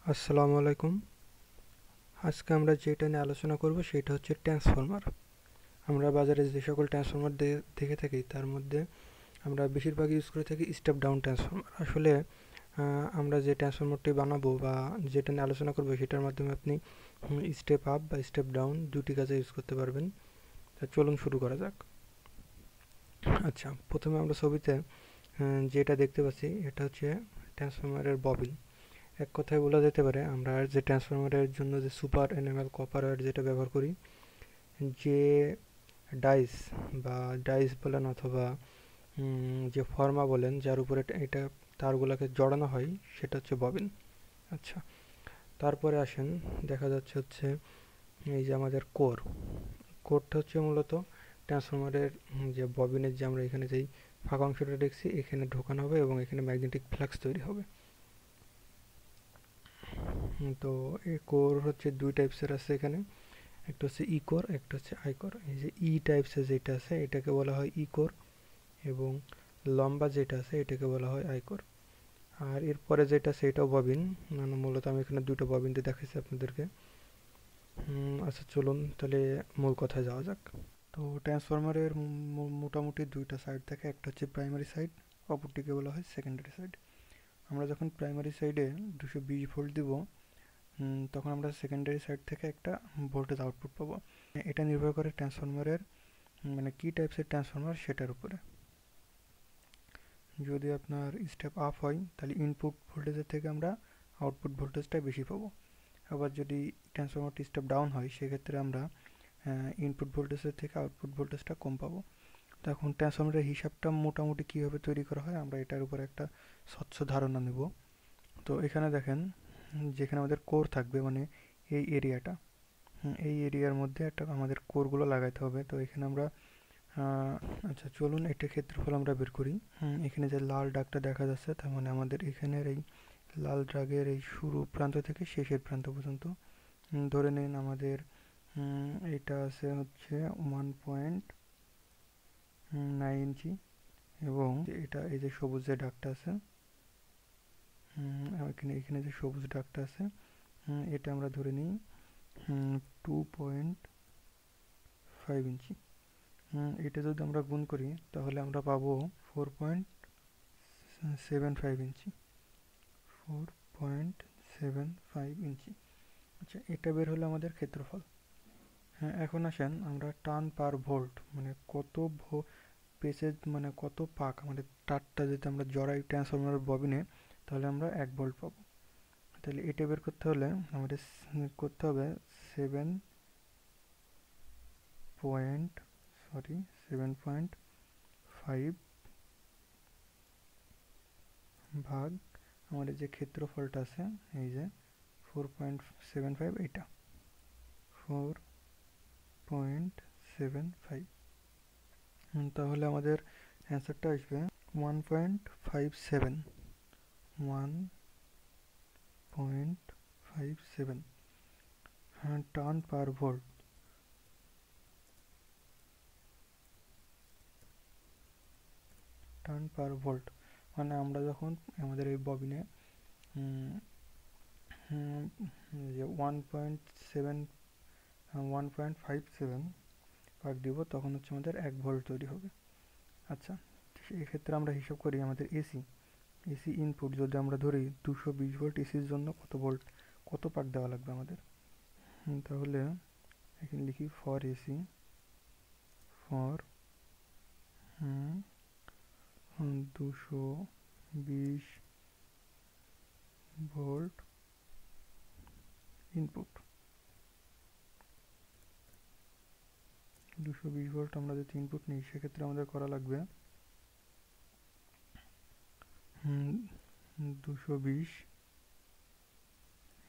আসসালামু আলাইকুম। আজকে আমরা যেটা নিয়ে আলোচনা করব সেটা হচ্ছে ট্রান্সফরমার। আমরা বাজারে যে সকল ট্রান্সফরমার দেখে থাকি তার মধ্যে আমরা বেশিরভাগ ইউজ করে থাকি স্টেপ ডাউন ট্রান্সফরমার। আসলে আমরা যে ট্রান্সফরমারটি বানাবো বা যেটা নিয়ে আলোচনা করবো সেটার মাধ্যমে আপনি স্টেপ আপ বা স্টেপ ডাউন দুটি কাজে ইউজ করতে পারবেন। তা চলুন শুরু করা যাক। আচ্ছা, প্রথমে আমরা ছবিতে যেটা দেখতে পাচ্ছি এটা হচ্ছে ট্রান্সফরমারের ববিন। এক কথায় বলা যেতে পারে আমরা যে ট্রান্সফরমারের জন্য যে সুপার এনামেল কপার ওয়্যার যেটা ব্যবহার করি, যে ডাইস বা ডাইস বলেন অথবা যে ফর্মা বলেন যার উপরে এটা তারগুলোকে জড়ানো হয় সেটা হচ্ছে ববিন। আচ্ছা, তারপরে আসেন, দেখা যাচ্ছে হচ্ছে এই যে আমাদের কোরটা হচ্ছে মূলত ট্রান্সফরমারের যে ববিনের যে আমরা এখানে যেই ফাঁকা অংশটা দেখছি এখানে ঢোকানো হবে এবং এখানে ম্যাগনেটিক ফ্লাক্স তৈরি হবে। তো এই কোর হচ্ছে দুই টাইপসের আছে এখানে, একটা হচ্ছে ই কোর, একটা হচ্ছে আই কোর। এই যে ই টাইপসের যেটা আছে এটাকে বলা হয় ই কোর এবং লম্বা যেটা আছে এটাকে বলা হয় আই কোর। আর এরপরে যেটা আছে এটাও ববিন, মানে মূলত আমি এখানে দুটো ববিন দিয়ে দেখাচ্ছি আপনাদেরকে। আচ্ছা চলুন তাহলে মূল কথায় যাওয়া যাক। তো ট্রান্সফরমারের মোটামুটি দুইটা সাইড থাকে, একটা হচ্ছে প্রাইমারি সাইড, অপরটিকে বলা হয় সেকেন্ডারি সাইড। আমরা যখন প্রাইমারি সাইডে 220 ভোল্ট দিব, তখন আমরা সেকেন্ডারি সাইড থেকে একটা ভোল্টেজ আউটপুট পাবো। এটা নির্ভর করে ট্রান্সফরমারের মানে কি টাইপসের ট্রান্সফরমার সেটার উপরে। যদি আপনার স্টেপ আপ হয় তাহলে ইনপুট ভোল্টেজের থেকে আমরা আউটপুট ভোল্টেজটা বেশি পাবো। আবার যদি ট্রান্সফরমারটি স্টেপ ডাউন হয় সেক্ষেত্রে আমরা ইনপুট ভোল্টেজের থেকে আউটপুট ভোল্টেজটা কম পাবো। তখন ট্রান্সফরমারের হিসাবটা মোটামুটি কীভাবে তৈরি করা হয় আমরা এটার উপরে একটা স্বচ্ছ ধারণা নেব। তো এখানে দেখেন, যেখানে আমাদের কোর থাকবে মানে এই এরিয়াটা, এই এরিয়ার মধ্যে একটা আমাদের কোরগুলো লাগাইতে হবে। তো এখানে আমরা আচ্ছা চলুন এটা ক্ষেত্রফল আমরা বের করি। এখানে যে লাল দাগটা দেখা যাচ্ছে তার মানে আমাদের এখানের এই লাল দাগের এই শুরু প্রান্ত থেকে শেষের প্রান্ত পর্যন্ত ধরে নিন আমাদের এটা আছে হচ্ছে 1.9 ইঞ্চি এবং এটা এই যে সবুজ যে দাগটা আছে, এখানে এখানে যে সবুজ দাগটা আছে এটা আমরা ধরে নিই 2.5 ইঞ্চি। এটা যদি আমরা গুণ করি তাহলে আমরা পাবো 4.75 ইঞ্চি। 4.75 ইঞ্চি। আচ্ছা, এটা বের হলো আমাদের ক্ষেত্রফল। হ্যাঁ, এখন আসেন আমরা টার্ন পার ভোল্ট মানে কত পেসেজ মানে কত পাক আমাদের তারটা যদি আমরা জড়াই ট্রান্সফরমারের ববিনে তাহলে আমরা 1 ভোল্ট পাবো। তাহলে এটা বের করতে হলে আমাদের করতে হবে 7.5 ভাগ আমাদের যে ক্ষেত্রফলটা আছে এই যে 4.75, এটা 4.75। তাহলে আমাদের অ্যান্সারটা আসবে 1.57, 1.57 টার্ন পার ভোল্ট। টার্ন পার ভোল্ট মানে আমরা যখন আমাদের এই ববিনে যে 1.57 ভাগ দিব তখন হচ্ছে আমাদের 1 ভোল্ট তৈরি হবে। আচ্ছা, এক্ষেত্রে আমরা হিসাব করি আমাদের এসি এসি ইনপুট যদি আমরা ধরি 220 ভোল্ট, এসির জন্য কত পাক দেওয়া লাগবে আমাদের। তাহলে এখানে লিখি for AC, for 220 volt input. 220 volt আমরা যদি ইনপুট নিই সেক্ষেত্রে আমাদের করা লাগবে 220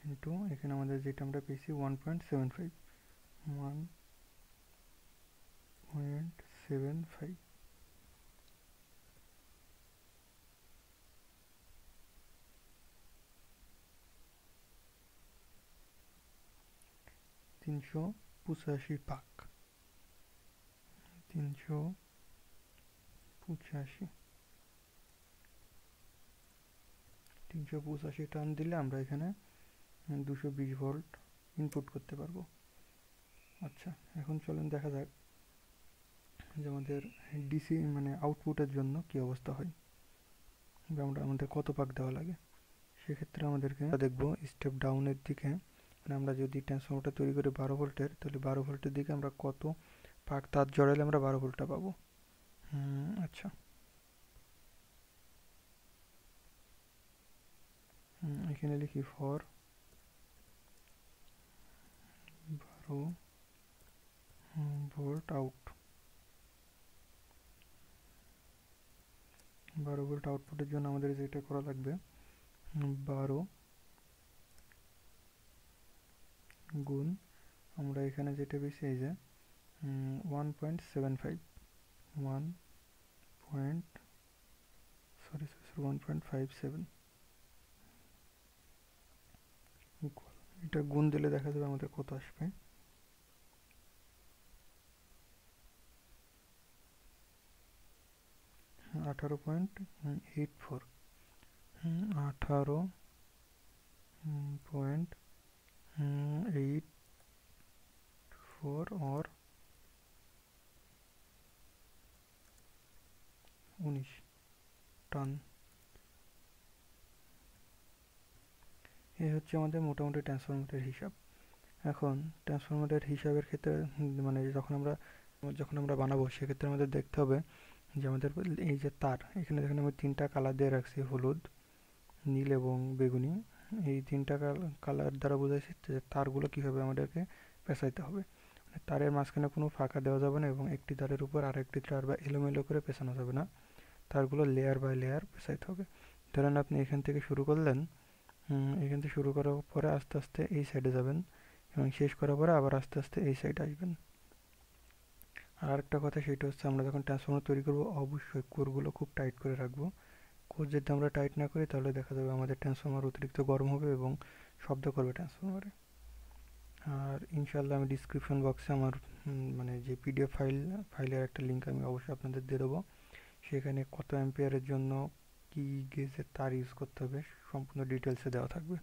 ইন্টু এখানে আমাদের যেটা আমরা পেয়েছি 1.75, 1.75 385 পাক, 385 385 টার্ন দিলে আমরা এখানে 220 ভোল্ট ইনপুট করতে পারবো। আচ্ছা, এখন চলেন দেখা যাক যে আমাদের ডিসি মানে আউটপুটের জন্য কি অবস্থা হয়, আমাদের কত পাক দেওয়া লাগে। সেক্ষেত্রে আমাদেরকে দেখবো স্টেপ ডাউনের দিকে, মানে আমরা যদি ট্রান্সফর্মারটা তৈরি করি 12 ভোল্টের, তাহলে 12 ভোল্টের দিকে আমরা কত পাক তার জড়াইলে আমরা 12 ভোল্টটা পাবো। আচ্ছা, এখানে লিখি ফর 12 ভোল্ট আউট, 12 ভোল্ট আউটপুটের জন্য আমাদের যেটা করা লাগবে 12 গুণ, আমরা এখানে যেটা বেশি এই যে 1.75 1 পয়েন্ট 1.57 ইকুয়াল, এটা গুণ দিলে দেখা যাবে আমাদের কত আসবে। 18.84, 18.84 और 19 টন। এই হচ্ছে আমাদের মোটামুটি ট্রান্সফরমারের হিসাব। এখন ট্রান্সফরমারের হিসাবের ক্ষেত্রে মানে যখন আমরা বানাবো সেক্ষেত্রে আমাদের দেখতে হবে যে আমাদের এই যে তার, এখানে দেখেন আমি 3টা কালার দিয়ে রাখছি, হলুদ, নীল এবং বেগুনি। এই 3টা কালার দ্বারা বোঝাচ্ছি যে তারগুলো কীভাবে আমাদেরকে পেঁচাইতে হবে। মানে তারের মাঝখানে কোনো ফাঁকা দেওয়া যাবে না এবং একটি তারের উপর আরেকটি তার বা এলোমেলো করে পেঁচানো যাবে না, তারগুলো লেয়ার বাই লেয়ার পেঁচাইতে হবে। ধরেন আপনি এখান থেকে শুরু করলেন, এখান থেকে শুরু করার পরে আস্তে আস্তে এই সাইডে যাবেন এবং শেষ করার পরে আবার আস্তে আস্তে এই সাইডে আসবেন। আর আরেকটা কথা, সেটা হচ্ছে আমরা যখন ট্রান্সফর্মার তৈরি করবো অবশ্যই কোরগুলো খুব টাইট করে রাখবো। কোর যদি আমরা টাইট না করি তাহলে দেখা যাবে আমাদের ট্রান্সফর্মার অতিরিক্ত গরম হবে এবং শব্দ করবে ট্রান্সফর্মারে। আর ইনশাল্লাহ আমি ডিসক্রিপশন বক্সে আমার মানে যে পিডিএফ ফাইলের একটা লিঙ্ক আমি অবশ্যই আপনাদের দিয়ে দেবো। সেখানে কত অ্যাম্পিয়ারের জন্য কী গেজের তার ইউজ করতে হবে সম্পূর্ণ ডিটেলসে দেওয়া থাকবে।